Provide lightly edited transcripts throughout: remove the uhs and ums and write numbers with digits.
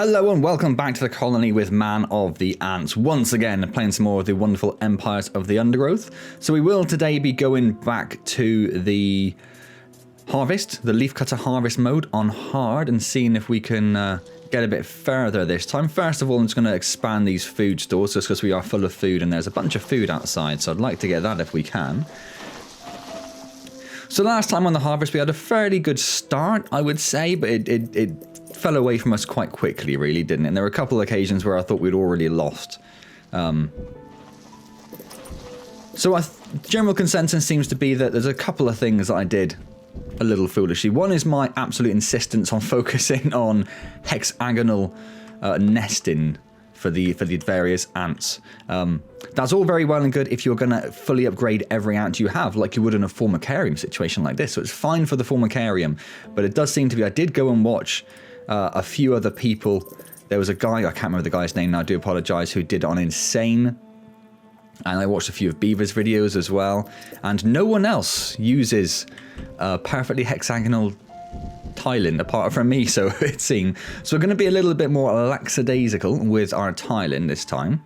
Hello and welcome back to the colony with Man of the Antz. Once again, playing some more of the wonderful Empires of the Undergrowth. So we will today be going back to the harvest, the leafcutter harvest mode on hard, and seeing if we can get a bit further this time. First of all, I'm just going to expand these food stores just because we are full of food and there's a bunch of food outside, so I'd like to get that if we can. So last time on the harvest we had a fairly good start, I would say, but it fell away from us quite quickly, really, didn't it? And there were a couple of occasions where I thought we'd already lost. So general consensus seems to be that there's a couple of things that I did a little foolishly. One is my absolute insistence on focusing on hexagonal nesting for the various ants. That's all very well and good if you're going to fully upgrade every ant you have, like you would in a formicarium situation like this. So it's fine for the formicarium, but it does seem to be, I did go and watch a few other people. There was a guy, I can't remember the guy's name now, I do apologize, who did it on Insane. And I watched a few of Beaver's videos as well. And no one else uses perfectly hexagonal tiling apart from me, so it seemed. So we're going to be a little bit more lackadaisical with our tiling this time.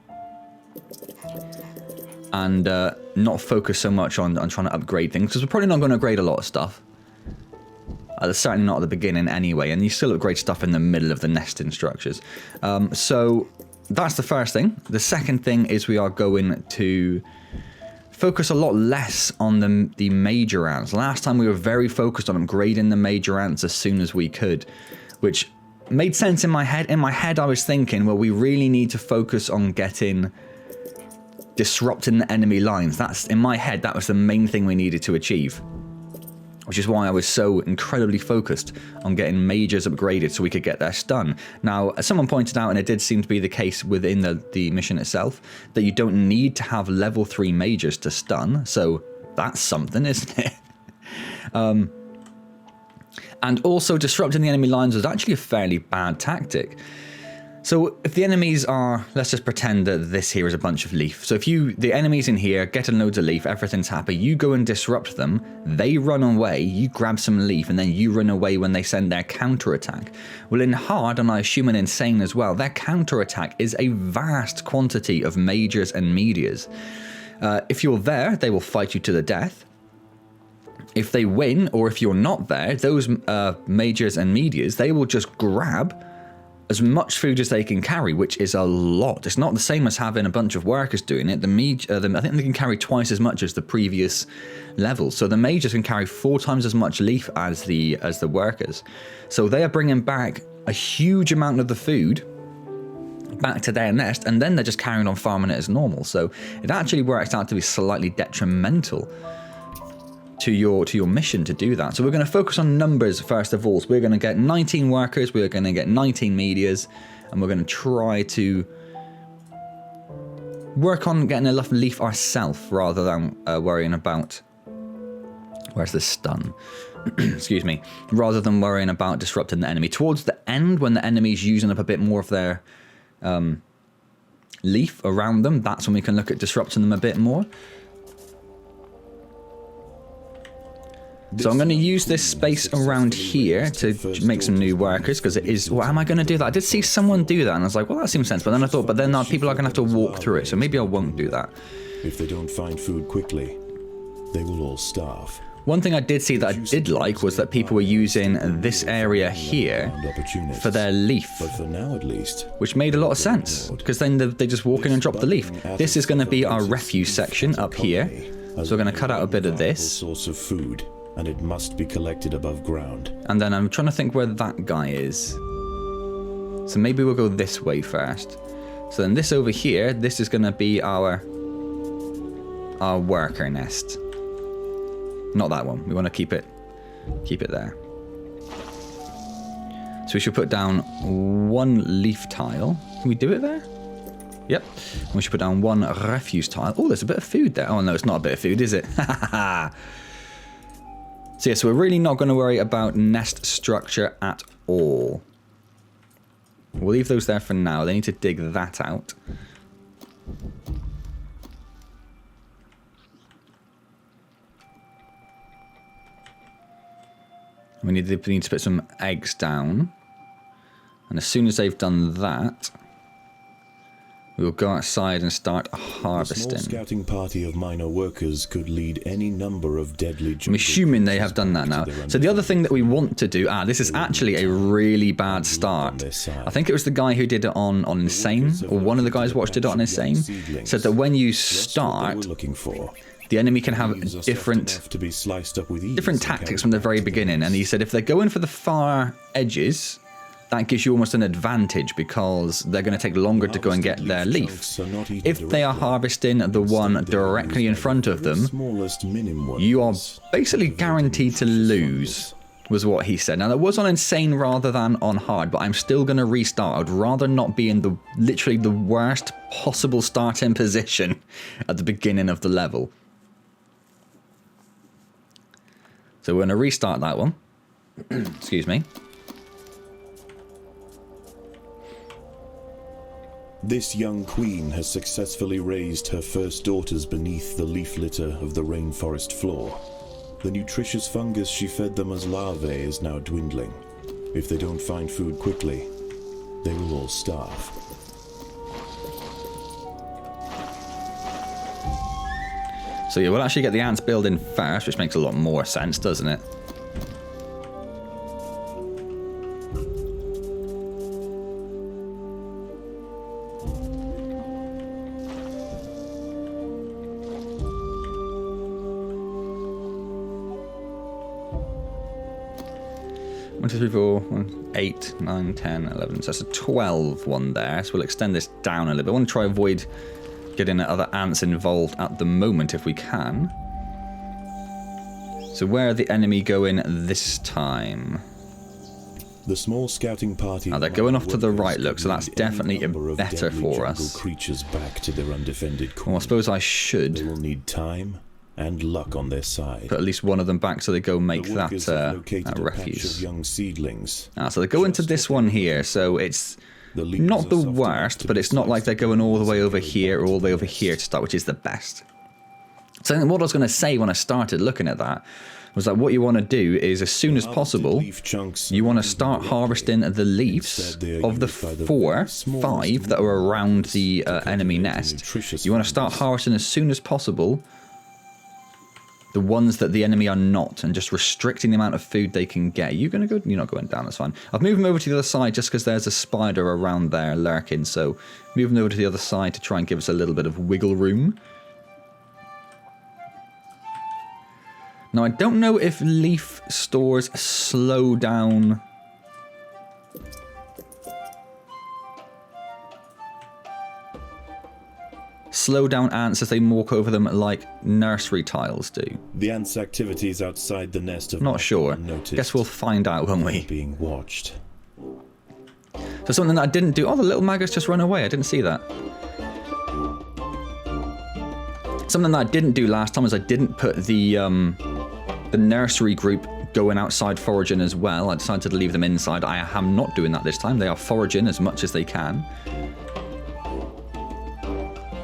And not focus so much on trying to upgrade things, because we're probably not going to upgrade a lot of stuff. Certainly not at the beginning anyway, and you still upgrade stuff in the middle of the nesting structures. So that's the first thing. The second thing is we are going to focus a lot less on the major ants. Last time we were very focused on upgrading the major ants as soon as we could, which made sense in my head. In my head I was thinking, well, we really need to focus on disrupting the enemy lines. That's, in my head, that was the main thing we needed to achieve. Which is why I was so incredibly focused on getting majors upgraded so we could get their stun. Now, as someone pointed out, and it did seem to be the case within the mission itself, that you don't need to have level 3 majors to stun, so that's something, isn't it? And also, disrupting the enemy lines was actually a fairly bad tactic. So if the enemies are, let's just pretend that this here is a bunch of leaf. So if the enemies in here get loads of leaf, everything's happy, you go and disrupt them, they run away, you grab some leaf, and then you run away when they send their counterattack. Well, in hard, and I assume in insane as well, their counterattack is a vast quantity of majors and medias. If you're there, they will fight you to the death. If they win, or if you're not there, those majors and medias, they will just grab as much food as they can carry, which is a lot. It's not the same as having a bunch of workers doing it. I think they can carry twice as much as the previous level. So the majors can carry 4 times as much leaf as the workers. So they are bringing back a huge amount of the food back to their nest, and then they're just carrying on farming it as normal. So it actually works out to be slightly detrimental to your mission to do that. So we're going to focus on numbers first of all. So we're going to get 19 workers, we're going to get 19 medias, and we're going to try to work on getting enough leaf ourselves rather than worrying about, where's the stun? Excuse me. Rather than worrying about disrupting the enemy. Towards the end, when the enemy's using up a bit more of their leaf around them, that's when we can look at disrupting them a bit more. So I'm going to use this space around here to make some new workers, because it is... Well, am I going to do that? I did see someone do that, and I was like, well, that seems sensible. But then I thought, but then people are going to have to walk through it, so maybe I won't do that. If they don't find food quickly, they will all starve. One thing I did see that I did like was that people were using this area here for their leaf. But for now, at least, which made a lot of sense, because then they just walk in and drop the leaf. This is going to be our refuse section up here. So we're going to cut out a bit of this. Source of food, and it must be collected above ground. And then I'm trying to think where that guy is. So maybe we'll go this way first. So then this over here, this is going to be our worker nest. Not that one. We want to keep it there. So we should put down 1 leaf tile. Can we do it there? Yep. And we should put down 1 refuse tile. Oh, there's a bit of food there. Oh no, it's not a bit of food, is it? So yeah, so we're really not going to worry about nest structure at all. We'll leave those there for now. They need to dig that out. We need to put some eggs down. And as soon as they've done that, we'll go outside and start A small harvesting. scouting party of minor workers could lead any number of deadly I'm jungle assuming they creatures have done that back now. to their So the other thing that we undefended want to do... this is actually a really bad start. I think it was the guy who did it on Insane, or one of the guys watched it on Insane, said that when you just what they start, were looking for. the enemy can have Leaves are soft different enough to be sliced up with ease different and tactics carried from the back very to their beginning. And he said if they're going for the far edges, that gives you almost an advantage because they're going to take longer to go and get their leaf. If they are harvesting the one directly in front of them, you are basically guaranteed to lose, was what he said. Now, that was on Insane rather than on Hard, but I'm still going to restart. I'd rather not be in the literally the worst possible starting position at the beginning of the level. So we're going to restart that one. Excuse me. This young queen has successfully raised her first daughters beneath the leaf litter of the rainforest floor. The nutritious fungus she fed them as larvae is now dwindling. If they don't find food quickly, they will all starve. So yeah, we'll actually get the ants building first, which makes a lot more sense, doesn't it? One, 2, 3, 4, 1, 8, 9, 10, 11. So that's a 12 one there. So we'll extend this down a little bit. I want to try avoid getting other ants involved at the moment if we can. So where are the enemy going this time? The small scouting party. They're going off to the right, look, so that's definitely better for us. Creatures back to their undefended Well, I suppose I should They will need time and luck on their side. put at least one of them back so they go make The workers that, have located that a patch refuse. of young seedlings. So they go into this one here, so it's The leaves not are the soft enough worst, to but be it's not like sliced they're up going all the with way ease over and here or carried all the way back over to here to start, which is the best. So I think what I was going to say when I started looking at that was that what you want to do is as soon as possible, you want to start harvesting the leaves of the 4, 5 that are around the enemy nest. You want to start harvesting as soon as possible the ones that the enemy are not, and just restricting the amount of food they can get. You're going to go? You're not going down, that's fine. I've moved them over to the other side just because there's a spider around there lurking, so moving over to the other side to try and give us a little bit of wiggle room. Now, I don't know if leaf stores slow down ants as they walk over them like nursery tiles do. The ants' activities outside the nest have Not sure. unnoticed. Guess we'll find out, won't we? Being watched. So something that I didn't do. Oh, the little maggots just run away. I didn't see that. Something that I didn't do last time is I didn't put the nursery group going outside foraging as well. I decided to leave them inside. I am not doing that this time. They are foraging as much as they can,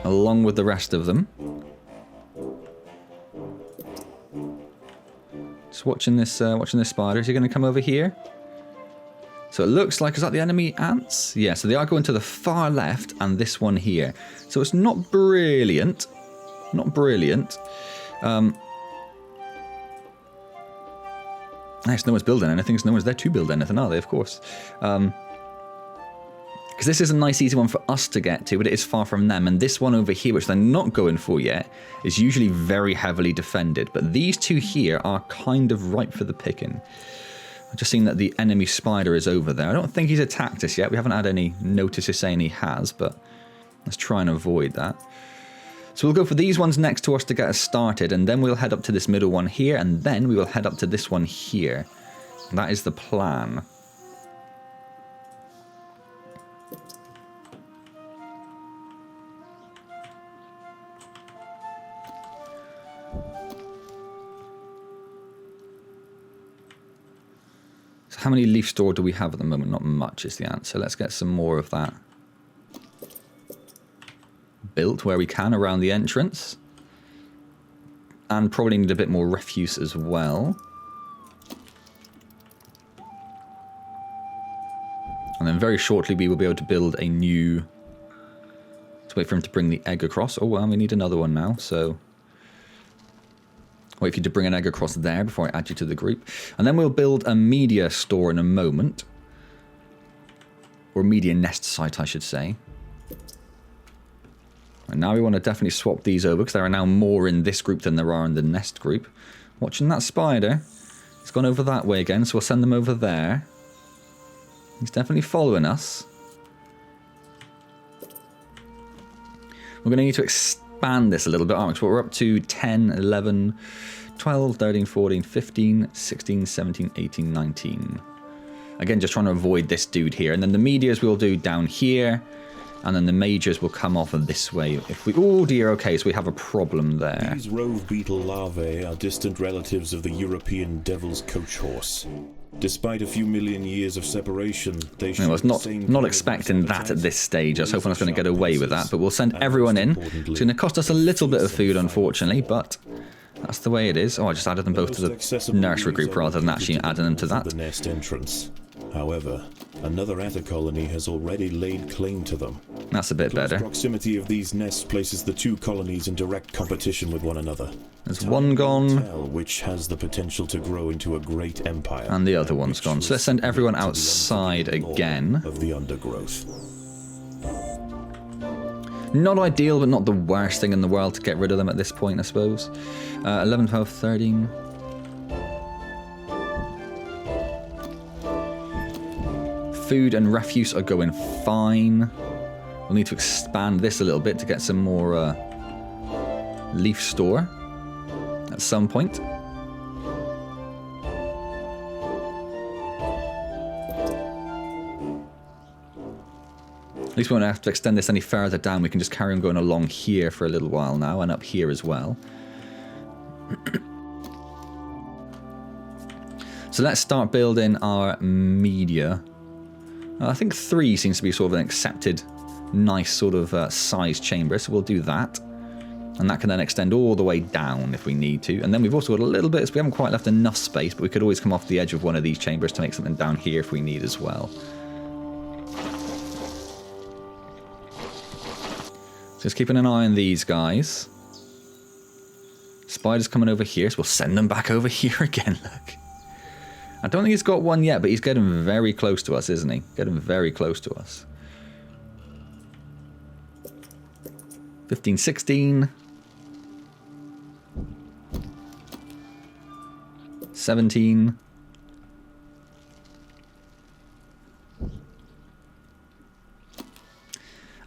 along with the rest of them. Just watching this spider. Is he going to come over here? So it looks like, is that the enemy ants? Yeah, so they are going to the far left and this one here. So it's not brilliant. Not brilliant. Nice, no one's building anything, so no one's there to build anything, are they? Of course. Because this is a nice, easy one for us to get to, but it is far from them. And this one over here, which they're not going for yet, is usually very heavily defended. But these two here are kind of ripe for the picking. I've just seen that the enemy spider is over there. I don't think he's attacked us yet. We haven't had any notices saying he has, but let's try and avoid that. So we'll go for these ones next to us to get us started, and then we'll head up to this middle one here, and then we will head up to this one here. That is the plan. So how many leaf store do we have at the moment? Not much is the answer. Let's get some more of that built where we can around the entrance, and probably need a bit more refuse as well. And then very shortly we will be able to build a new... Let's wait for him to bring the egg across. Oh, well, we need another one now, so... Wait for you to bring an egg across there before I add you to the group. And then we'll build a media store in a moment. Or media nest site, I should say. And now we want to definitely swap these over, because there are now more in this group than there are in the nest group. Watching that spider. It's gone over that way again, so we'll send them over there. He's definitely following us. We're going to need to expand this a little bit, aren't we? So we're up to 10, 11, 12, 13, 14, 15, 16, 17, 18, 19. Again, just trying to avoid this dude here. And then the medias we'll do down here. And then the majors will come off of this way. If we... Oh dear, okay, so we have a problem there. These rove beetle larvae are distant relatives of the European devil's coach horse. Despite a few million years of separation, they should... I was not expecting that at this stage. I was hoping I was going to get away with that, but we'll send everyone in. It's going to cost us a little bit of food, unfortunately, but that's the way it is. Oh, I just added them both to the nursery group rather than actually adding them to that. The nest entrance. However, another atta colony has already laid claim to them. That's a bit better. The proximity of these nests places the two colonies in direct competition with one another. There's one gone. Which has the potential to grow into a great empire. And the other one's gone. So let's send everyone outside again. Of the undergrowth. Not ideal, but not the worst thing in the world to get rid of them at this point, I suppose. 11, 12, 13... Food and refuse are going fine. We'll need to expand this a little bit to get some more leaf store at some point. At least we won't have to extend this any further down. We can just carry on going along here for a little while now, and up here as well. So let's start building our media. I think 3 seems to be sort of an accepted, nice sort of size chamber, so we'll do that. And that can then extend all the way down if we need to. And then we've also got a little bit, so we haven't quite left enough space, but we could always come off the edge of one of these chambers to make something down here if we need as well. So just keeping an eye on these guys. Spider's coming over here, so we'll send them back over here again, look. I don't think he's got one yet, but he's getting very close to us, isn't he? Getting very close to us. 15, 16. 17.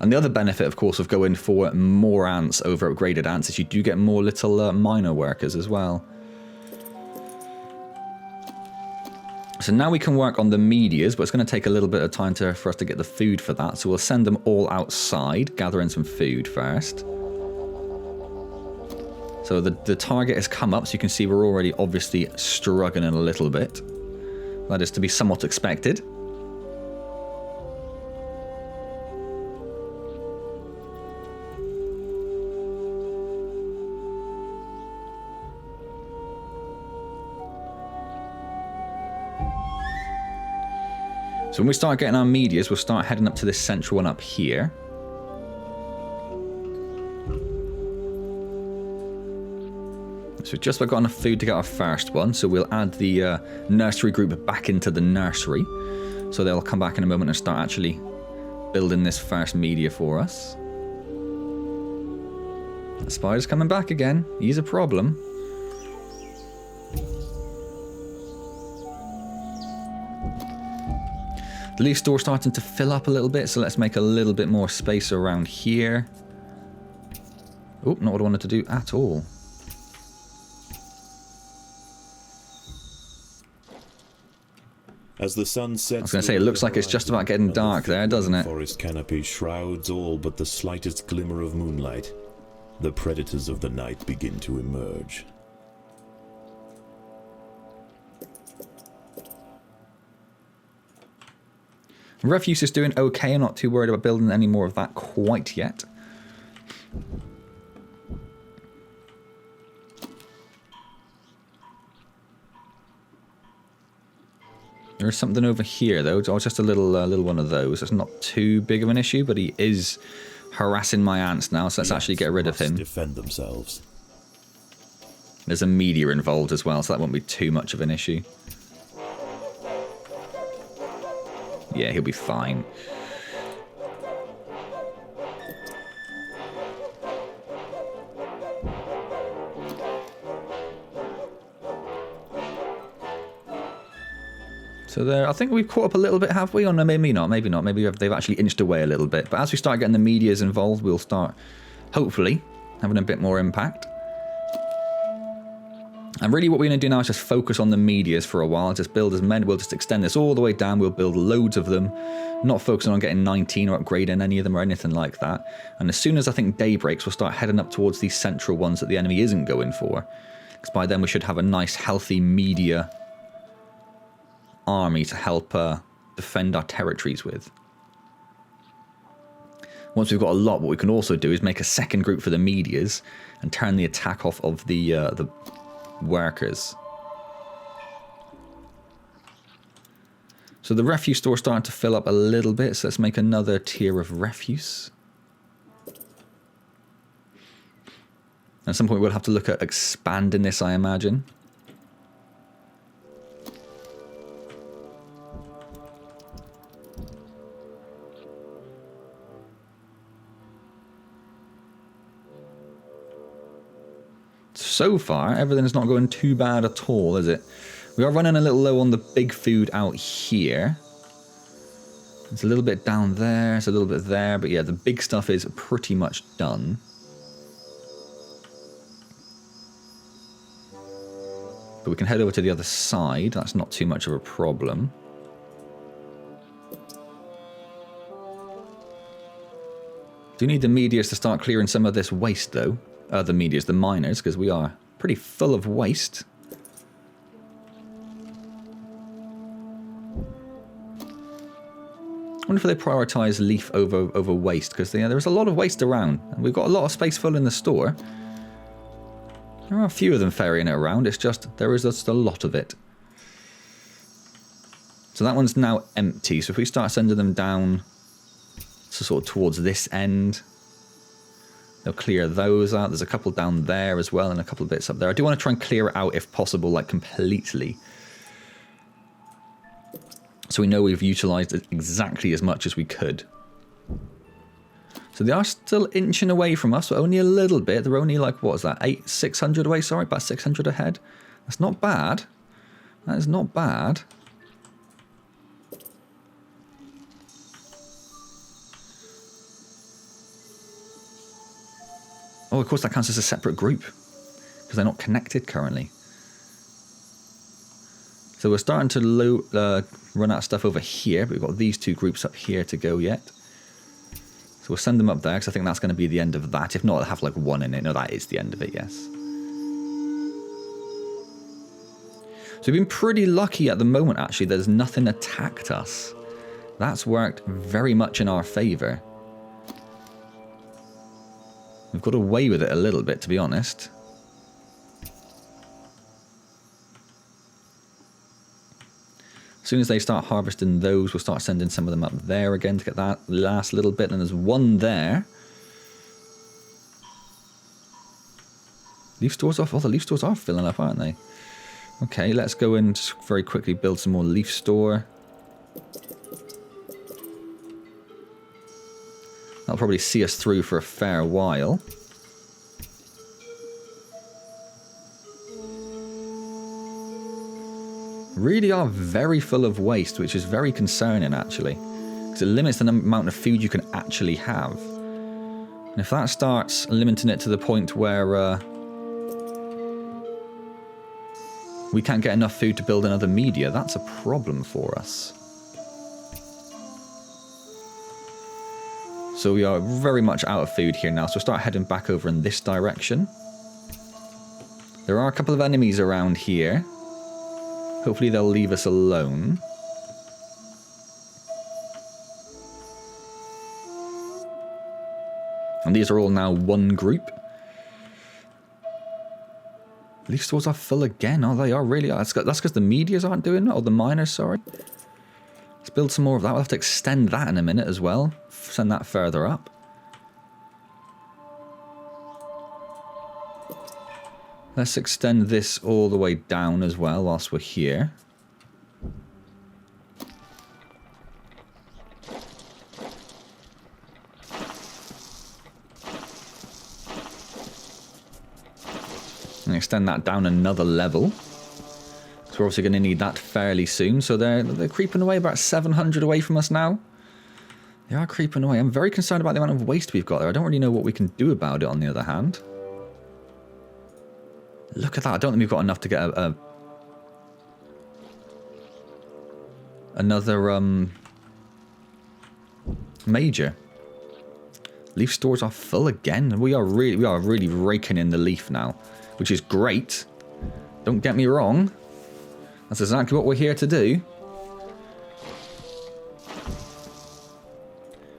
And the other benefit, of course, of going for more ants over upgraded ants is you do get more little miner workers as well. So now we can work on the medias, but it's going to take a little bit of time for us to get the food for that. So we'll send them all outside, gathering some food first. So the target has come up, so you can see we're already obviously struggling a little bit. That is to be somewhat expected. So when we start getting our medias, we'll start heading up to this central one up here. So we've just about got enough food to get our first one, so we'll add the nursery group back into the nursery. So they'll come back in a moment and start actually building this first media for us. The spider's coming back again. He's a problem. The leaf store starting to fill up a little bit, so let's make a little bit more space around here. Oh, not what I wanted to do at all. As the sun sets, I was going to say, it looks like it's just about getting dark there, doesn't it? Forest canopy shrouds all but the slightest glimmer of moonlight. The predators of the night begin to emerge. Refuse is doing okay. I'm not too worried about building any more of that quite yet. There's something over here, though. Oh, just a little one of those. It's not too big of an issue, but he is harassing my ants now, so let's actually get rid of him. Defend themselves. There's a meteor involved as well, so that won't be too much of an issue. Yeah, he'll be fine. So there, I think we've caught up a little bit, have we? Or no, maybe not, maybe not. Maybe they've actually inched away a little bit. But as we start getting the meteors involved, we'll start, hopefully, having a bit more impact. And really what we're going to do now is just focus on the meteors for a while. Just build as many. We'll just extend this all the way down. We'll build loads of them. Not focusing on getting 19 or upgrading any of them or anything like that. And as soon as I think day breaks, we'll start heading up towards these central ones that the enemy isn't going for. Because by then we should have a nice, healthy meteor army to help defend our territories with. Once we've got a lot, what we can also do is make a second group for the meteors and turn the attack off of the workers. So the refuse store's starting to fill up a little bit, so let's make another tier of refuse. At some point we'll have to look at expanding this, I imagine. So far, everything's not going too bad at all, is it? We are running a little low on the big food out here. It's a little bit down there, it's a little bit there, but yeah, the big stuff is pretty much done. But we can head over to the other side, that's not too much of a problem. Do need the meteors to start clearing some of this waste, though. The meteors, the miners, because we are pretty full of waste. I wonder if they prioritise leaf over waste, because there's a lot of waste around, and we've got a lot of space full in the store. There are a few of them ferrying it around, it's just, there is just a lot of it. So that one's now empty, so if we start sending them down so sort of towards this end, they'll clear those out. There's a couple down there as well and a couple of bits up there. I do want to try and clear it out if possible, like completely. So we know we've utilised it exactly as much as we could. So they are still inching away from us, but only a little bit. They're only like, what is that, 600 away? Sorry, about 600 ahead. That's not bad. That is not bad. Oh, of course, that counts as a separate group because they're not connected currently. So we're starting to run out of stuff over here, but we've got these two groups up here to go yet. So we'll send them up there because I think that's going to be the end of that. If not, I'll have like one in it. No, that is the end of it, yes. So we've been pretty lucky at the moment, actually. There's nothing attacked us. That's worked very much in our favour. We've got away with it a little bit, to be honest. As soon as they start harvesting those, we'll start sending some of them up there again to get that last little bit. And there's one there. Leaf stores off. Oh, the leaf stores are filling up, aren't they? Okay, let's go and just very quickly build some more leaf store. That'll probably see us through for a fair while. Really are very full of waste, which is very concerning actually, because it limits the amount of food you can actually have. And if that starts limiting it to the point where we can't get enough food to build another media, that's a problem for us. So we are very much out of food here now, so we'll start heading back over in this direction. There are a couple of enemies around here. Hopefully they'll leave us alone. And these are all now one group. Leaf stores are full again. Oh, they are really. That's because the meteors aren't doing it, or the miners, sorry. Let's build some more of that. We'll have to extend that in a minute as well. Send that further up. Let's extend this all the way down as well whilst we're here. And extend that down another level. So we're obviously going to need that fairly soon. So they're creeping away, about 700 away from us now. They are creeping away. I'm very concerned about the amount of waste we've got there. I don't really know what we can do about it on the other hand. Look at that. I don't think we've got enough to get another major. Leaf stores are full again. We are really raking in the leaf now, which is great. Don't get me wrong. That's exactly what we're here to do.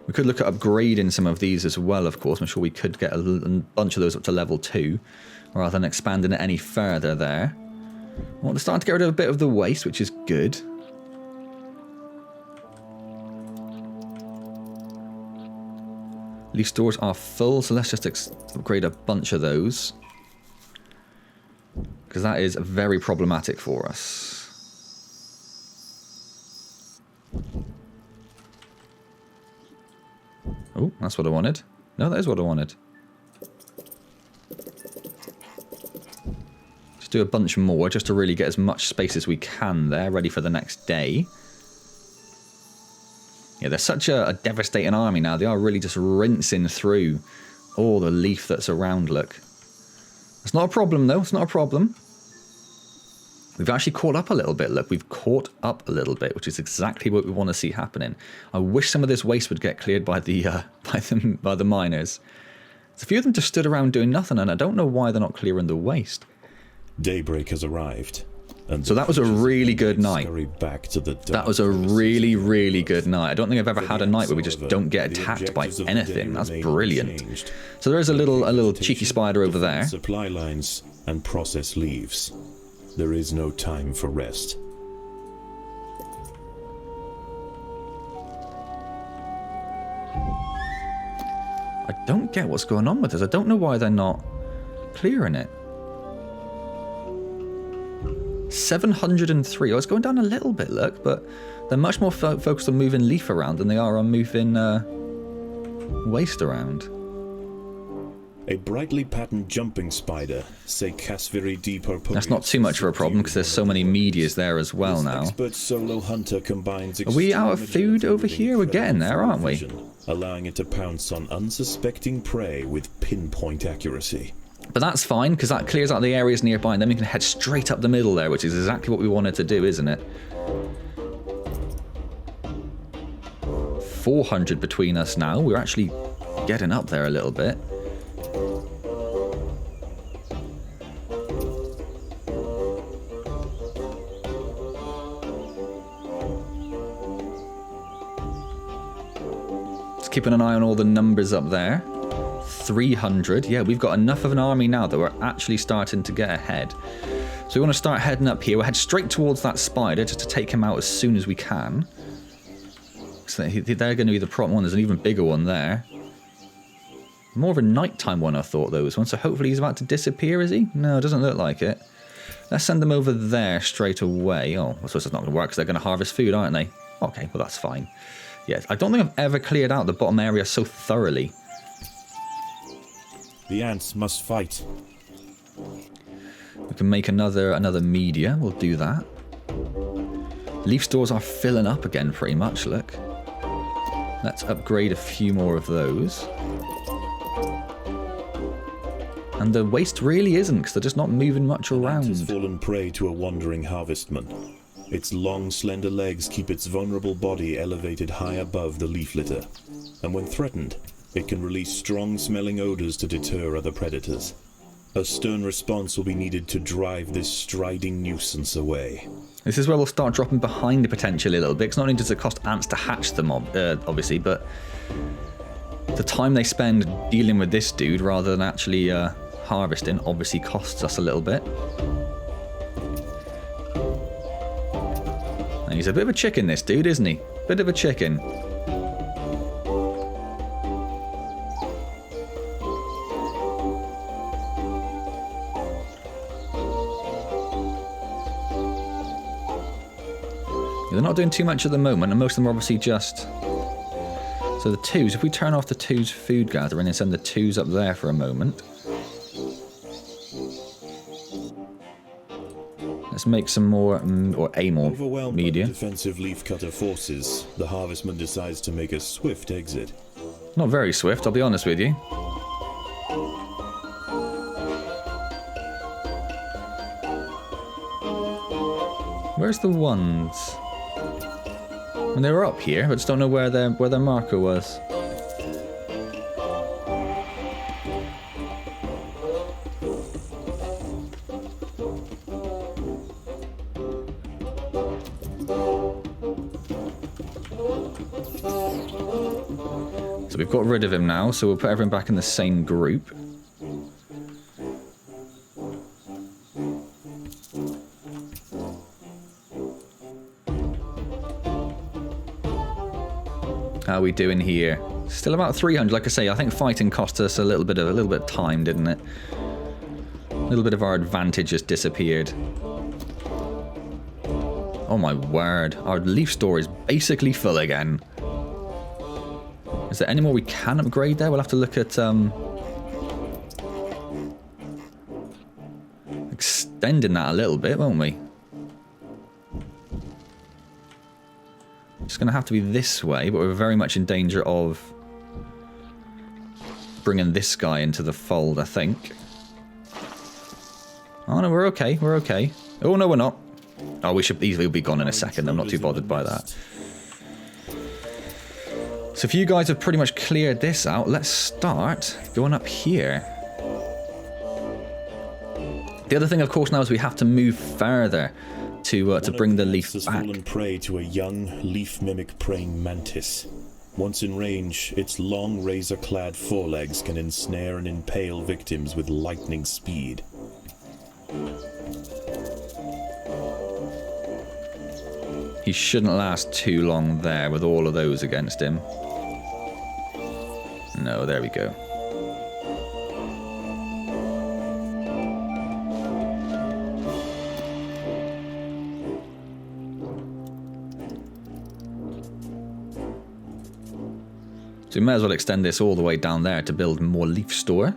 We could look at upgrading some of these as well, of course. I'm sure we could get a bunch of those up to level 2, rather than expanding it any further there. Well, they're starting to get rid of a bit of the waste, which is good. Leaf stores are full, so let's just upgrade a bunch of those. Because that is very problematic for us. Oh, that's what I wanted. No, that is what I wanted. Just do a bunch more, just to really get as much space as we can there, ready for the next day. Yeah, they're such a devastating army now. They are really just rinsing through all the leaf that's around, look. It's not a problem, though. It's not a problem. We've actually caught up a little bit, look. We've caught up a little bit, which is exactly what we want to see happening. I wish some of this waste would get cleared by the miners. There's a few of them just stood around doing nothing, and I don't know why they're not clearing the waste. Daybreak has arrived. And so that was a really good night. Back to the that was a really good night. I don't think I've ever had a night where we just don't get attacked by anything. That's brilliant. So there is a little cheeky spider over there. Supply lines and process leaves. There is no time for rest. I don't get what's going on with this. I don't know why they're not clearing it. 703. Oh, it's going down a little bit, look, but they're much more focused on moving leaf around than they are on moving waste around. A brightly patterned jumping spider, That's not too much of a problem because there's so many meteors there as well now. Expert solo hunter combines Are we out of food over here? We're getting there, aren't we? Allowing it to pounce on unsuspecting prey with pinpoint accuracy. But that's fine because that clears out the areas nearby and then we can head straight up the middle there, which is exactly what we wanted to do, isn't it? 400 between us now. We're actually getting up there a little bit. Keeping an eye on all the numbers up there. 300. Yeah, we've got enough of an army now that we're actually starting to get ahead. So we want to start heading up here. We'll head straight towards that spider just to take him out as soon as we can. So they're going to be the problem one. There's an even bigger one there. More of a nighttime one, I thought, those ones. So hopefully he's about to disappear, is he? No, it doesn't look like it. Let's send them over there straight away. Oh, I suppose it's not going to work because they're going to harvest food, aren't they? Okay, well, that's fine. Yeah, I don't think I've ever cleared out the bottom area so thoroughly. The ants must fight. We can make another media. We'll do that. Leaf stores are filling up again pretty much, look. Let's upgrade a few more of those. And the waste really isn't, because they're just not moving much around. It has fallen prey to a wandering harvestman. Its long, slender legs keep its vulnerable body elevated high above the leaf litter, and when threatened, it can release strong-smelling odors to deter other predators. A stern response will be needed to drive this striding nuisance away. This is where we'll start dropping behind it potentially a little bit. It's not only does it cost ants to hatch them, obviously, but the time they spend dealing with this dude rather than actually harvesting obviously costs us a little bit. And he's a bit of a chicken, this dude, isn't he? Bit of a chicken. They're not doing too much at the moment, and most of them are obviously just... So the twos, if we turn off the twos food gathering and send the twos up there for a moment. Let's make some more, or a more Overwhelmed media. by defensive leafcutter forces, the harvestman decides to make a swift exit. Not very swift, I'll be honest with you. Where's the ones? And they were up here, but just don't know where their marker was. So we've got rid of him now, so we'll put everyone back in the same group. How are we doing here? Still about 300. Like I say, I think fighting cost us a little bit of time, didn't it? A little bit of our advantage just disappeared. Oh my word! Our leaf store is basically full again. Is there any more we can upgrade there? We'll have to look at extending that a little bit, won't we? It's going to have to be this way, but we're very much in danger of bringing this guy into the fold, I think. Oh no, we're okay, we're okay. Oh no, we're not. Oh, we should easily be gone in a second. I'm not too bothered by that. So if you guys have pretty much cleared this out, let's start going up here. The other thing, of course, now is we have to move further to bring the leaf back. Has fallen prey to a young leaf mimic praying mantis. Once in range, its long razor-clad forelegs can ensnare and impale victims with lightning speed. He shouldn't last too long there with all of those against him. No, there we go. So we may as well extend this all the way down there to build more leaf store.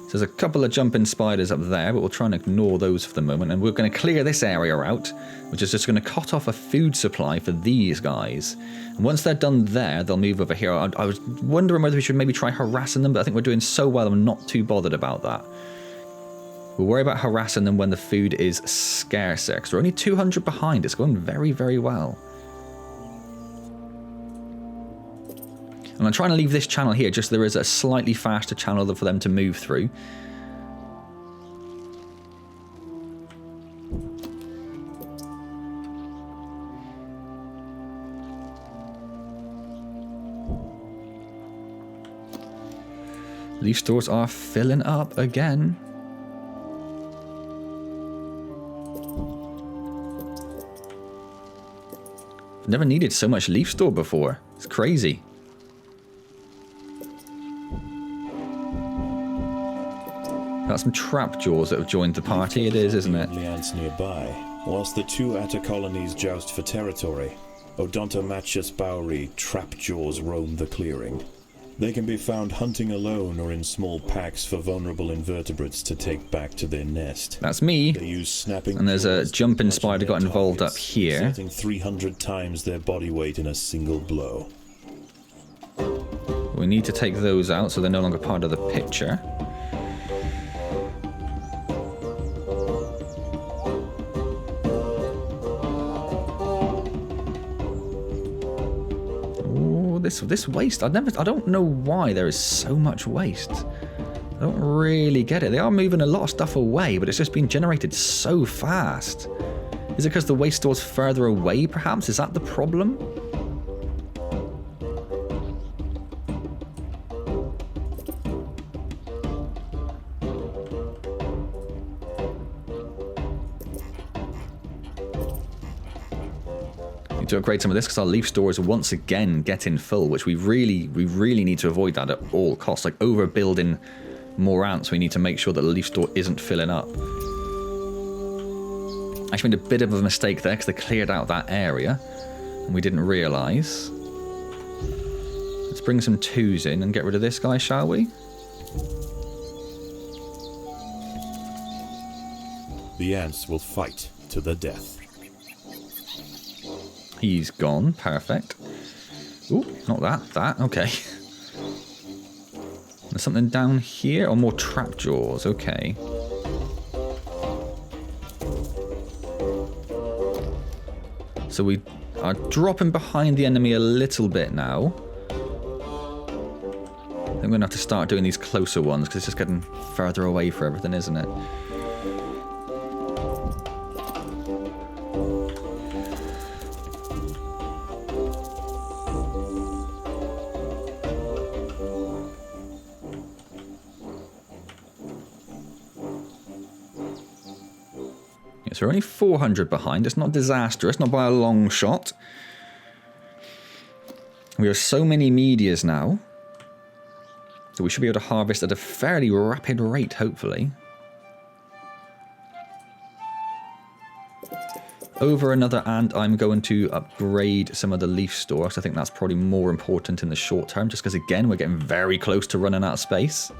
So there's a couple of jumping spiders up there, but we'll try and ignore those for the moment. And we're going to clear this area out, which is just going to cut off a food supply for these guys. And once they're done there, they'll move over here. I was wondering whether we should maybe try harassing them, but I think we're doing so well I'm not too bothered about that. We'll worry about harassing them when the food is scarcer, because we're only 200 behind. It's going very, very well. And I'm trying to leave this channel here, just so there is a slightly faster channel for them to move through. Leaf stores are filling up again. I've never needed so much leaf store before. It's crazy. Got some trap jaws that have joined the party, it is, isn't it? Antz nearby, whilst the two Atta colonies joust for territory, Odontomachus Bowery trap jaws roam the clearing. They can be found hunting alone or in small packs for vulnerable invertebrates to take back to their nest. That's me. They use snapping and there's a jaws jumping to spider got involved up here. Setting 300 times their body weight in a single blow. We need to take those out so they're no longer part of the picture. This waste, I don't know why there is so much waste. I don't really get it. They are moving a lot of stuff away, but it's just being generated so fast. Is it because the waste store's further away, perhaps? Is that the problem? Need to upgrade some of this because our leaf store is once again getting full, which we really need to avoid that at all costs. Like overbuilding more ants, we need to make sure that the leaf store isn't filling up. Actually made a bit of a mistake there because they cleared out that area and we didn't realise. Let's bring some 2s in and get rid of this guy, shall we? The ants will fight to the death. He's gone. Perfect. Ooh, not that. That. Okay. There's something down here. Or more trap jaws. Okay. So we are dropping behind the enemy a little bit now. I think we're going to have to start doing these closer ones because it's just getting further away for everything, isn't it? So we're only 400 behind. It's not disastrous, not by a long shot. We have so many medias now that we should be able to harvest at a fairly rapid rate, hopefully. Over another ant, I'm going to upgrade some of the leaf store, because I think that's probably more important in the short term, just because, again, we're getting very close to running out of space.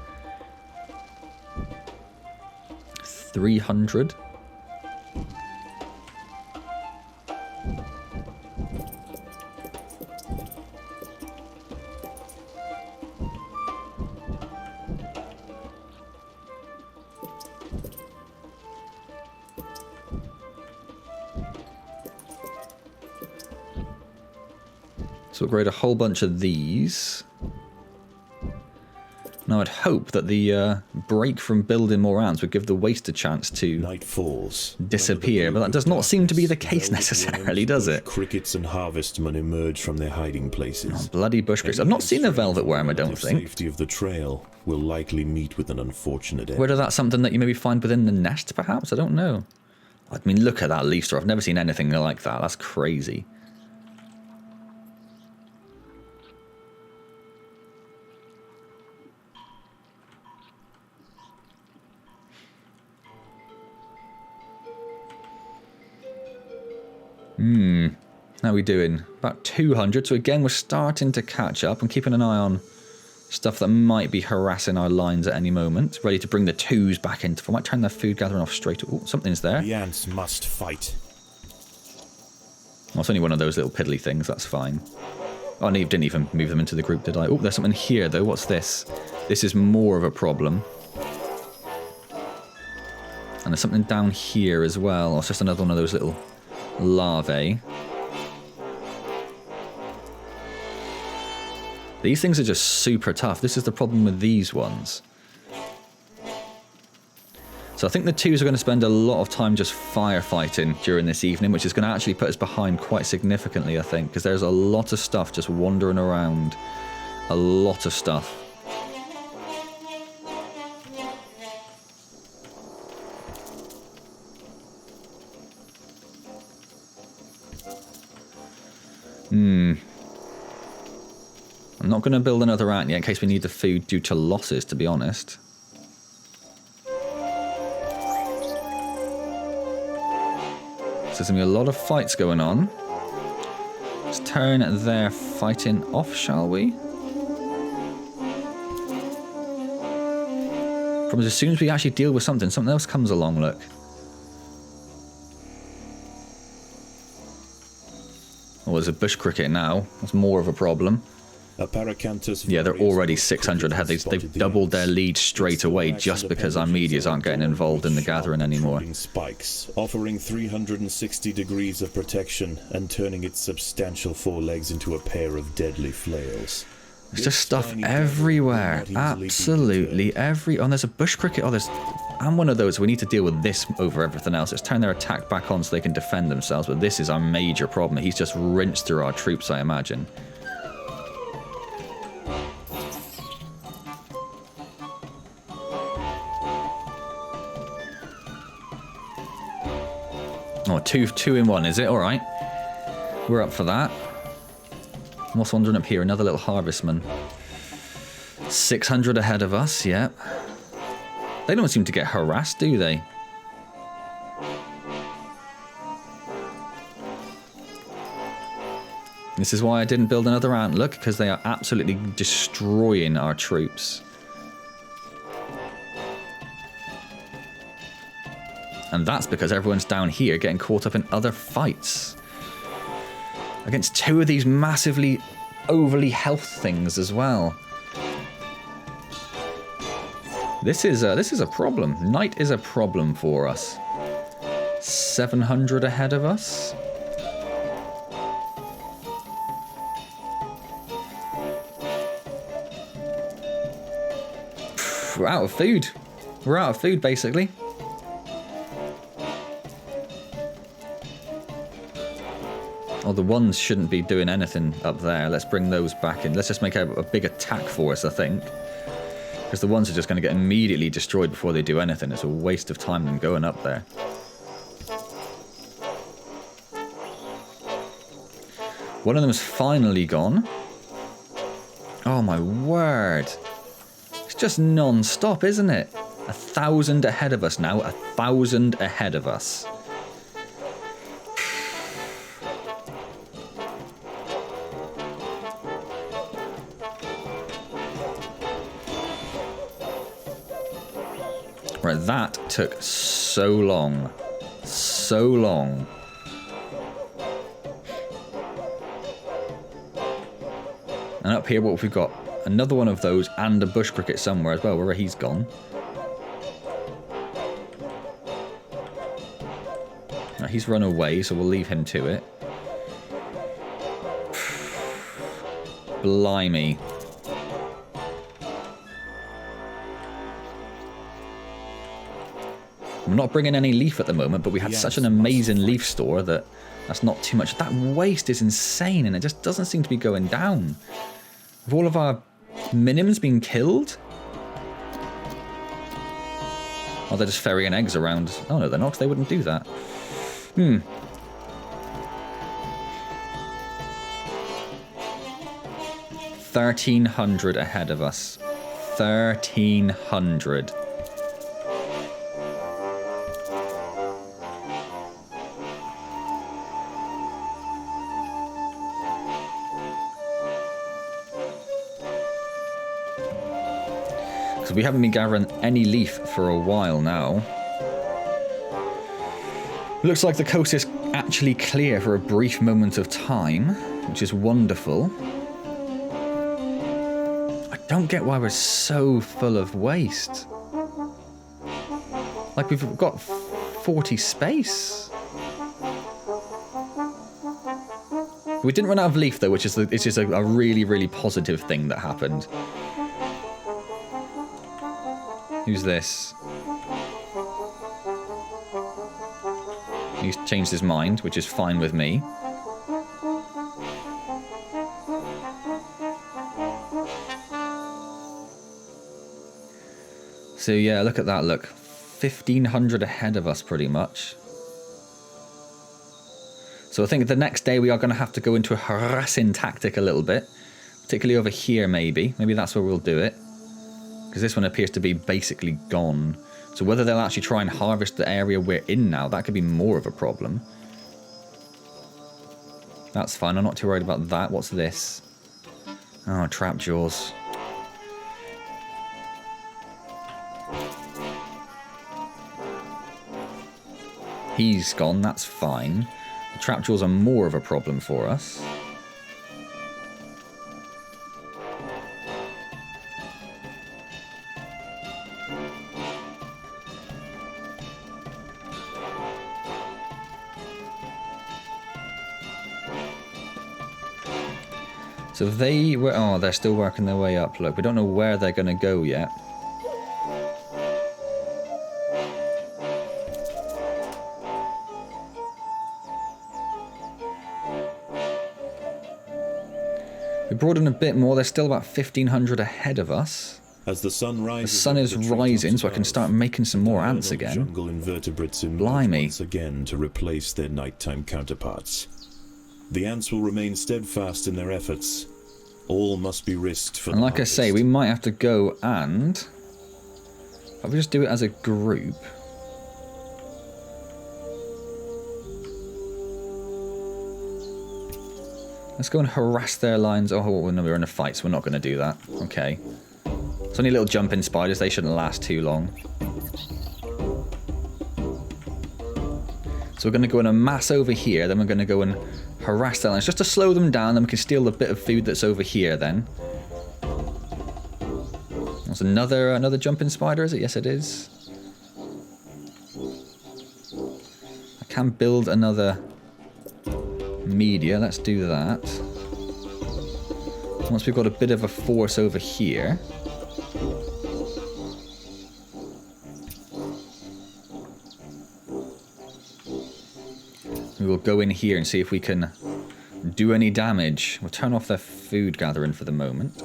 300. So upgrade a whole bunch of these. Now I'd hope that the break from building more ants would give the waste a chance to Night falls. disappear, but that does not seem to be the case necessarily, does it? Crickets and harvestmen emerge from their hiding places. Oh, bloody bush crickets. I've not seen a velvet worm, I don't think. Safety of the trail will likely meet with an unfortunate end. Whether that's something that you maybe find within the nest, perhaps? I don't know. I mean, look at that leaf store. I've never seen anything like that. That's crazy. How are we doing? About 200. So again, we're starting to catch up and keeping an eye on stuff that might be harassing our lines at any moment. Ready to bring the 2s back into. I might turn their food gathering off straight. Oh, something's there. The ants must fight. Well, it's only one of those little piddly things. That's fine. Oh, no, you didn't even move them into the group, did I? Oh, there's something here, though. What's this? This is more of a problem. And there's something down here as well. Oh, it's just another one of those little larvae. These things are just super tough. This is the problem with these ones. So I think the 2s are going to spend a lot of time just firefighting during this evening, which is going to actually put us behind quite significantly, I think, because there's a lot of stuff just wandering around. A lot of stuff. I'm not going to build another ant yet in case we need the food due to losses, to be honest. So there's going to be a lot of fights going on. Let's turn their fighting off, shall we? Problem is, as soon as we actually deal with something else comes along, look. Oh, there's a bush cricket now. That's more of a problem. Yeah, they're already 600 ahead. They've doubled their lead straight away just because our medias aren't getting involved in the gathering anymore. Spikes, offering 360 degrees of protection and turning its substantial forelegs into a pair of deadly flails. There's just stuff everywhere. Absolutely every... Oh, and there's a bush cricket. Oh, there's... I'm one of those. We need to deal with this over everything else. Let's turn their attack back on so they can defend themselves. But this is our major problem. He's just rinsed through our troops, I imagine. Oh, two in one, is it? All right. We're up for that. I'm also wandering up here, another little harvestman. 600 ahead of us, yep. They don't seem to get harassed, do they? This is why I didn't build another ant, look, because they are absolutely destroying our troops. And that's because everyone's down here getting caught up in other fights. Against two of these massively overly health things as well. This is a problem. Night is a problem for us. 700 ahead of us. We're out of food. We're out of food, basically. Oh, the ones shouldn't be doing anything up there. Let's bring those back in. Let's just make a big attack force, I think. Because the ones are just going to get immediately destroyed before they do anything. It's a waste of time them going up there. One of them's finally gone. Oh my word. It's just non-stop, isn't it? 1,000 ahead of us now. 1,000 ahead of us. Right, that took so long. So long. And up here, what have we got? Another one of those and a bush cricket somewhere as well, where he's gone. Now, he's run away, so we'll leave him to it. Blimey. I'm not bringing any leaf at the moment, but we had such an amazing leaf store that that's not too much. That waste is insane, and it just doesn't seem to be going down. Have all of our minims been killed? Oh, they're just ferrying eggs around. Oh no, they're not, 'cause they wouldn't do that. 1,300 ahead of us. 1,300. We haven't been gathering any leaf for a while now. Looks like the coast is actually clear for a brief moment of time, which is wonderful. I don't get why we're so full of waste. Like, we've got 40 space. We didn't run out of leaf though, which is a really, really positive thing that happened. Who's this? He's changed his mind, which is fine with me. So yeah, look at that, look. 1,500 ahead of us, pretty much. So I think the next day we are going to have to go into a harassing tactic a little bit. Particularly over here, maybe. Maybe that's where we'll do it. Because this one appears to be basically gone. So whether they'll actually try and harvest the area we're in now, that could be more of a problem. That's fine, I'm not too worried about that. What's this? Oh, trap jaws. He's gone, that's fine. The trap jaws are more of a problem for us. So they were... Oh, they're still working their way up. Look, we don't know where they're going to go yet. We brought in a bit more. They're still about 1,500 ahead of us. As the sun rises, the sun is rising, so I can start making some more ants again. Jungle invertebrates Blimey. once again to replace their nighttime counterparts. The ants will remain steadfast in their efforts. All must be risked for And the like I say, we might have to go and... If we just do it as a group... Let's go and harass their lines. Oh, well, no, we're in a fight, so we're not going to do that. Okay. It's only little jumping spiders. They shouldn't last too long. So we're going to go in a mass over here. Then we're going to go and harass their lines just to slow them down. Then we can steal the bit of food that's over here then. There's another jumping spider, is it? Yes, it is. I can build another... media, let's do that. Once we've got a bit of a force over here, we will go in here and see if we can do any damage. We'll turn off their food gathering for the moment.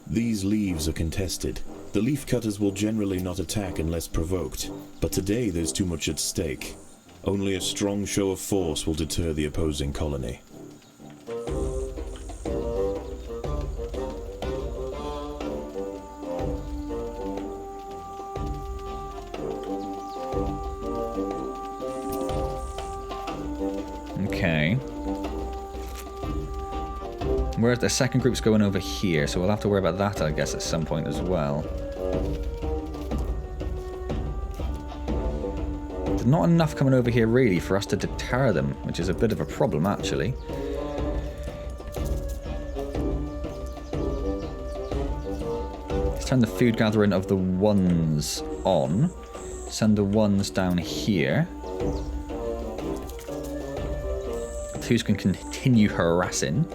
These leaves are contested. The leaf cutters will generally not attack unless provoked, but today there's too much at stake. Only a strong show of force will deter the opposing colony. Okay. Whereas the second group's going over here, so we'll have to worry about that, I guess, at some point as well. There's not enough coming over here, really, for us to deter them, which is a bit of a problem, actually. Let's turn the food gathering of the ones on. Send the ones down here. Twos can continue harassing.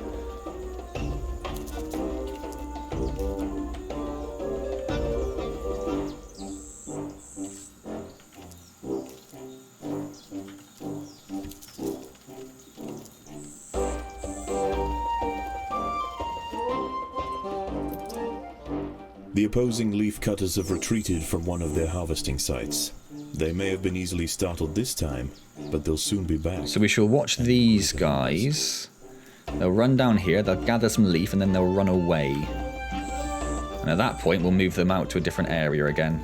The opposing leaf cutters have retreated from one of their harvesting sites. They may have been easily startled this time, but they'll soon be back. So we shall watch these guys. They'll run down here, they'll gather some leaf, and then they'll run away. And at that point, we'll move them out to a different area again.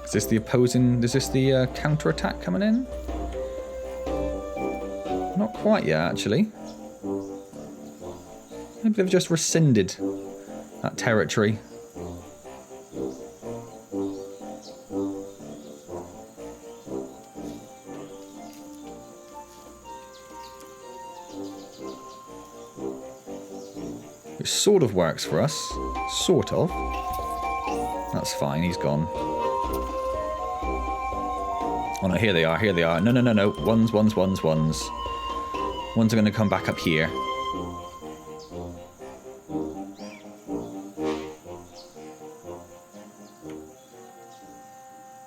Is this the counter-attack coming in? Not quite yet, actually. Maybe they've just rescinded that territory. Which sort of works for us. Sort of. That's fine, he's gone. Oh no, here they are, here they are. No. Ones. Ones are going to come back up here.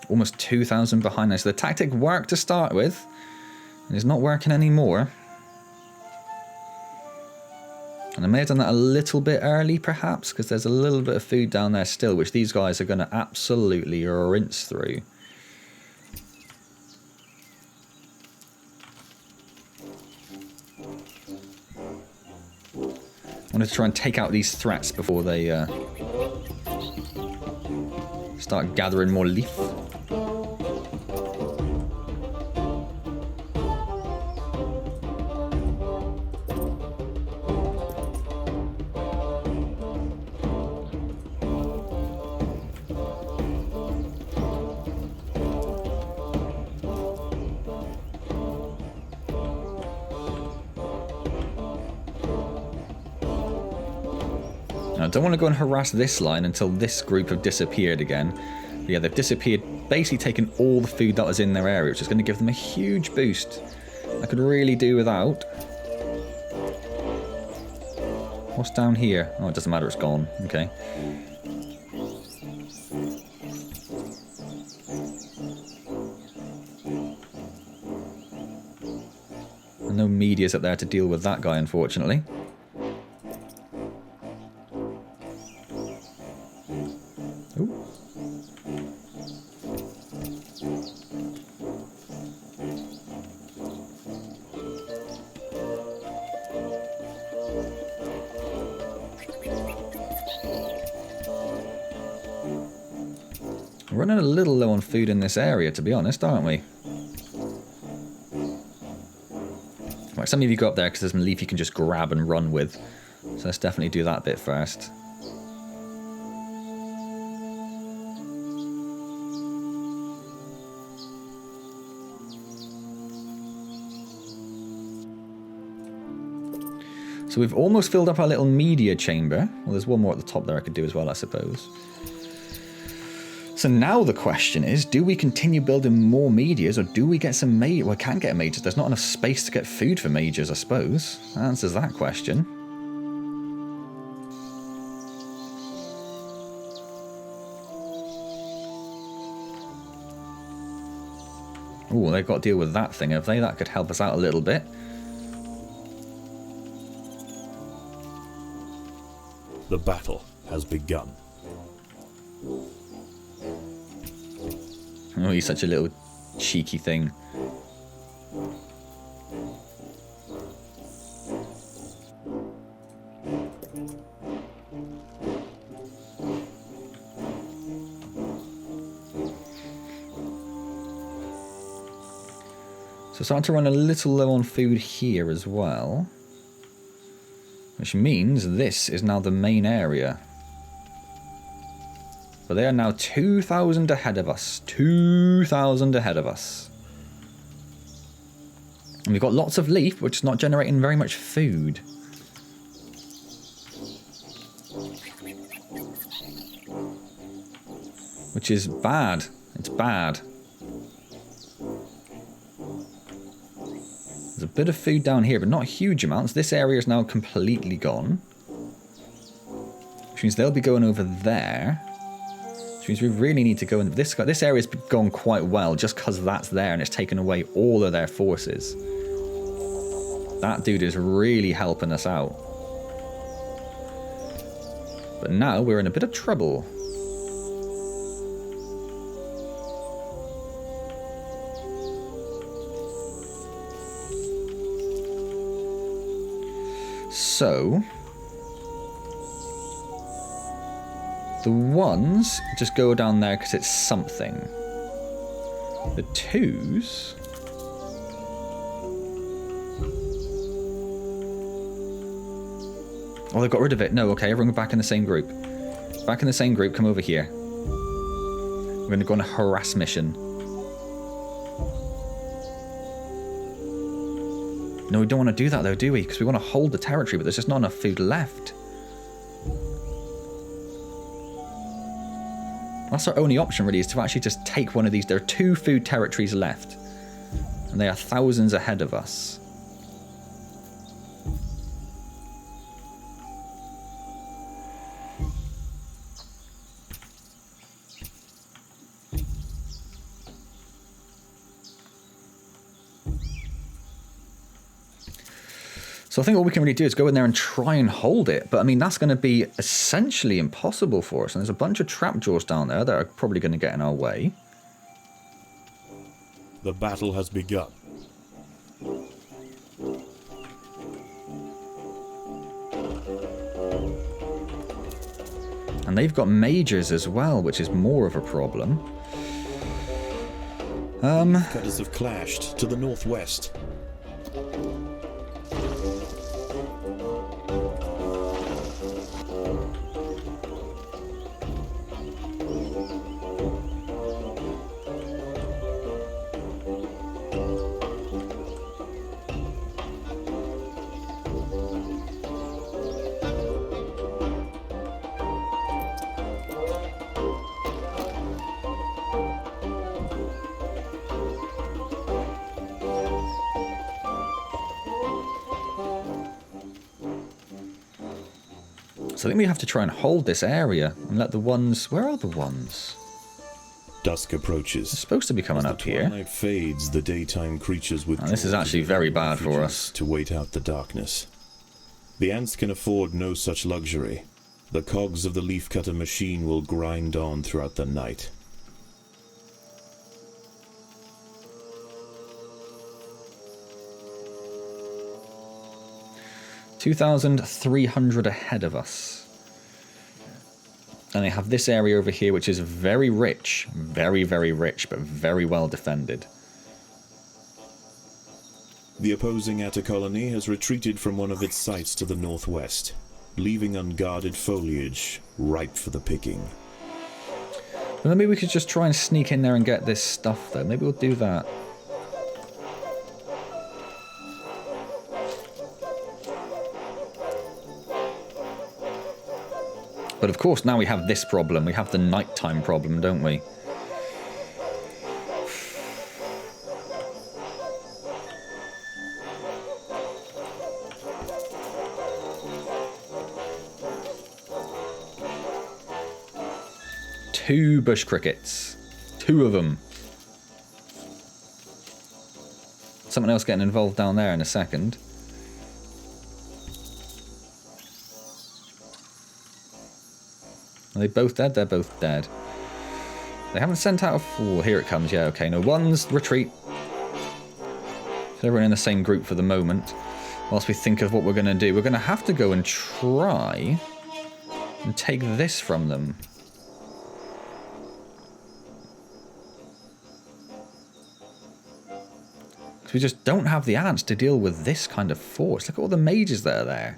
Almost 2,000 behind us. So the tactic worked to start with, and it's not working anymore. And I may have done that a little bit early, perhaps, because there's a little bit of food down there still, which these guys are going to absolutely rinse through. I wanted to try and take out these threats before they start gathering more leaf. I don't want to go and harass this line until this group have disappeared again. But yeah, they've disappeared, basically taken all the food that was in their area, which is going to give them a huge boost. I could really do without. What's down here? Oh, it doesn't matter, it's gone. Okay. And no media's up there to deal with that guy, unfortunately. running a little low on food in this area, to be honest, aren't we? Right, some of you go up there because there's some leaf you can just grab and run with. So let's definitely do that bit first. So we've almost filled up our little media chamber. Well, there's one more at the top there I could do as well, I suppose. So now the question is, do we continue building more mages, or do we get some mages? Well, I can't get mages. There's not enough space to get food for mages, I suppose. That answers that question. Oh, they've got to deal with that thing, have they? That could help us out a little bit. The battle has begun. Oh, he's such a little cheeky thing. So starting to run a little low on food here as well. Which means this is now the main area. But they are now 2,000 ahead of us. 2,000 ahead of us. And we've got lots of leaf, which is not generating very much food. Which is bad. It's bad. There's a bit of food down here, but not huge amounts. This area is now completely gone. Which means they'll be going over there. Which means we really need to go in. This area's gone quite well just because that's there and it's taken away all of their forces. That dude is really helping us out. But now we're in a bit of trouble. So the ones just go down there because it's something. The twos. Oh, they got rid of it. No, okay, everyone back in the same group. Back in the same group, come over here. We're going to go on a harass mission. No, we don't want to do that though, do we? Because we want to hold the territory, but there's just not enough food left. That's our only option really, is to actually just take one of these. There are 2 food territories left. And they are thousands ahead of us. So I think all we can really do is go in there and try and hold it. But I mean, that's going to be essentially impossible for us. And there's a bunch of trap jaws down there that are probably going to get in our way. The battle has begun. And they've got mages as well, which is more of a problem. Cutters have clashed to the northwest. So I think we have to try and hold this area and let the ones... Where are the ones? Dusk approaches. They're supposed to be coming up here. As the twilight fades, the daytime creatures withdraw. This is actually very bad for us. To wait out the darkness. The Antz can afford no such luxury. The cogs of the leafcutter machine will grind on throughout the night. (2,300 ahead of us. And they have this area over here, which is very rich. Very, very rich, but very well defended. The opposing Atta colony has retreated from one of its sites to the northwest, leaving unguarded foliage ripe for the picking. Well, maybe we could just try and sneak in there and get this stuff, though. Maybe we'll do that. But of course, now we have this problem. We have the nighttime problem, don't we? Two bush crickets. Two of them. Someone else getting involved down there in a second. Are they both dead? They're both dead. They haven't sent out a... Oh, here it comes. Yeah, okay. No, one's retreat. So everyone in the same group for the moment. Whilst we think of what we're going to do. We're going to have to go and try and take this from them. Because we just don't have the ants to deal with this kind of force. Look at all the mages that are there.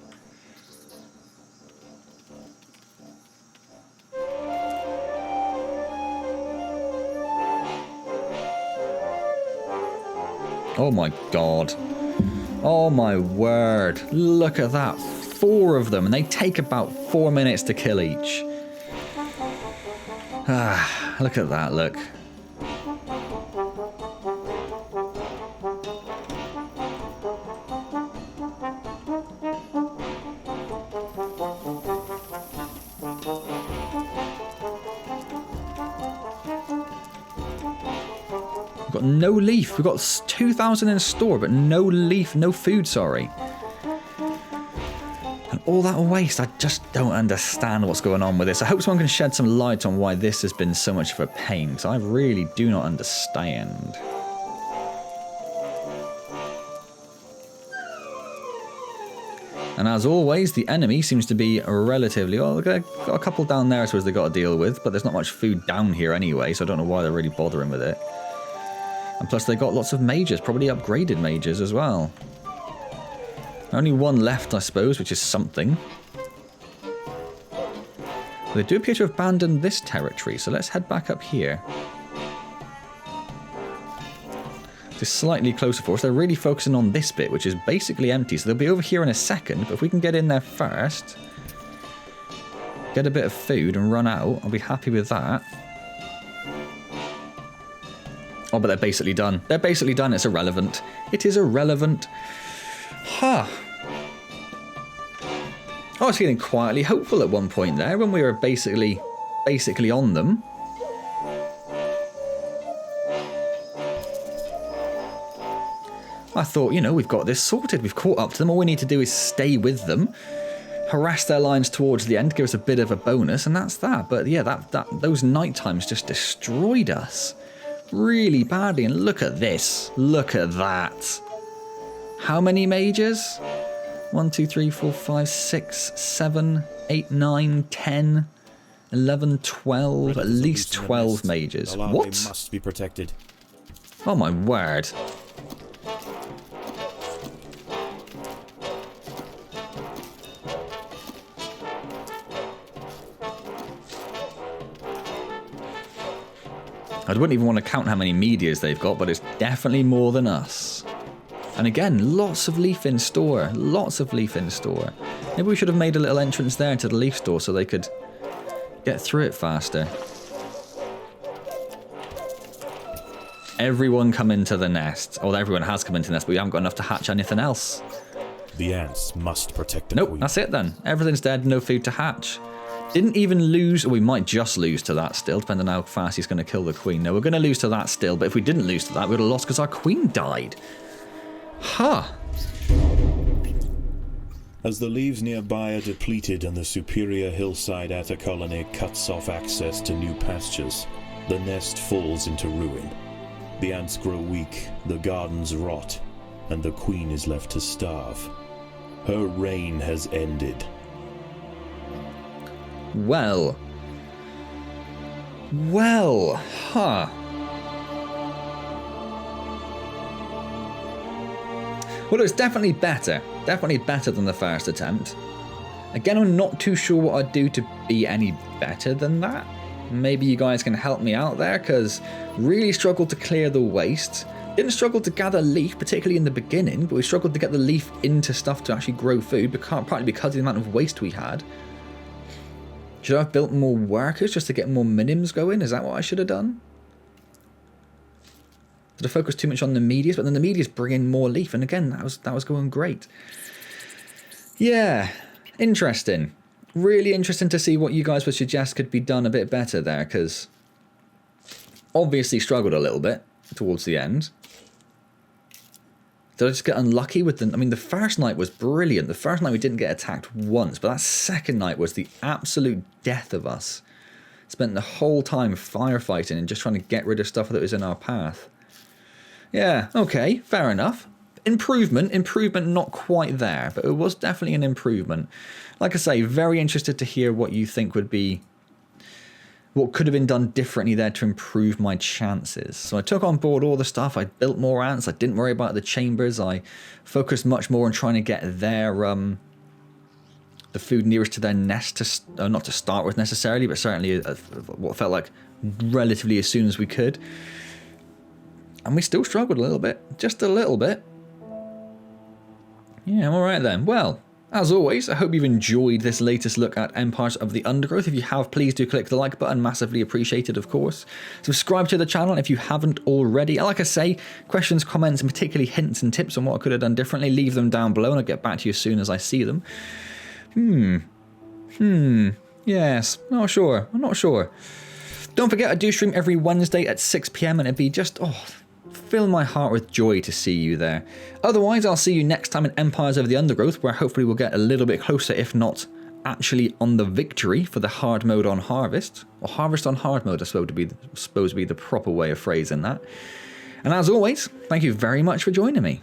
Oh my god. Oh my word. Look at that. 4 of them, and they take about 4 minutes to kill each. Ah, look at that, look. We've got no leaf. We've got 2,000 in store, but no leaf, no food, sorry. And all that waste, I just don't understand what's going on with this. I hope someone can shed some light on why this has been so much of a pain, because I really do not understand. And as always, the enemy seems to be relatively... Oh, they've got a couple down there, I suppose they've got to deal with, but there's not much food down here anyway, so I don't know why they're really bothering with it. And plus they got lots of mages, probably upgraded mages as well. Only one left, I suppose, which is something. Well, they do appear to have abandoned this territory, so let's head back up here. Just slightly closer for us. They're really focusing on this bit, which is basically empty, so they'll be over here in a second, but if we can get in there first, get a bit of food and run out, I'll be happy with that. Oh, but they're basically done. They're basically done. It's irrelevant. It is irrelevant. Huh. I was feeling quietly hopeful at one point there when we were basically on them. I thought, you know, we've got this sorted. We've caught up to them. All we need to do is stay with them, harass their lines towards the end, give us a bit of a bonus, and that's that. But yeah, those night times just destroyed us. Really badly, and look at this. Look at that. How many mages? 1, 2, 3, 4, 5, 6, 7, 8, 9, 10, 11, 12. At least 12 mages. What? Must be protected. Oh my word. I wouldn't even want to count how many meteors they've got, but it's definitely more than us. And again, lots of leaf in store. Lots of leaf in store. Maybe we should have made a little entrance there to the leaf store so they could get through it faster. Everyone come into the nest. Oh, everyone has come into the nest, but we haven't got enough to hatch anything else. The ants must protect the Nope, queen. that's it then. Everything's dead, no food to hatch. Didn't even lose, or we might just lose to that still, depending on how fast he's going to kill the queen. No, we're going to lose to that still, but if we didn't lose to that, we would have lost because our queen died. Huh. As the leaves nearby are depleted and the superior hillside Atta colony cuts off access to new pastures, the nest falls into ruin. The ants grow weak, the gardens rot, and the queen is left to starve. Her reign has ended. Well, Well, huh. Well, it was definitely better. Definitely better than the first attempt. Again, I'm not too sure what I'd do to be any better than that. Maybe you guys can help me out there, because really struggled to clear the waste. Didn't struggle to gather leaf, particularly in the beginning, but we struggled to get the leaf into stuff to actually grow food, partly because of the amount of waste we had. Should I have built more workers just to get more minims going? Is that what I should have done? Did I focus too much on the medias? But then the medias bring in more leaf, and again, that was going great. Yeah, interesting. Really interesting to see what you guys would suggest could be done a bit better there, because obviously struggled a little bit towards the end. Did I just get unlucky with the... I mean, the first night was brilliant. The first night we didn't get attacked once, but that second night was the absolute death of us. Spent the whole time firefighting and just trying to get rid of stuff that was in our path. Yeah, okay, fair enough. Improvement not quite there, but it was definitely an improvement. Like I say, very interested to hear what you think would be... what could have been done differently there to improve my chances. So I took on board all the stuff. I built more ants. I didn't worry about the chambers. I focused much more on trying to get their the food nearest to their nest, not to start with necessarily, but certainly what felt like relatively as soon as we could. And we still struggled a little bit, just a little bit. Yeah, all right then. Well, as always, I hope you've enjoyed this latest look at Empires of the Undergrowth. If you have, please do click the like button. Massively appreciated, of course. Subscribe to the channel if you haven't already. Like I say, questions, comments, and particularly hints and tips on what I could have done differently, leave them down below and I'll get back to you as soon as I see them. Yes, I'm not sure. Don't forget, I do stream every Wednesday at 6 PM and it'd be just, fill my heart with joy to see you there. Otherwise, I'll see you next time in Empires of the Undergrowth, where hopefully we'll get a little bit closer, if not actually on the victory for the hard mode on Harvest. Or Harvest on hard mode, I suppose to be the proper way of phrasing that. And as always, thank you very much for joining me.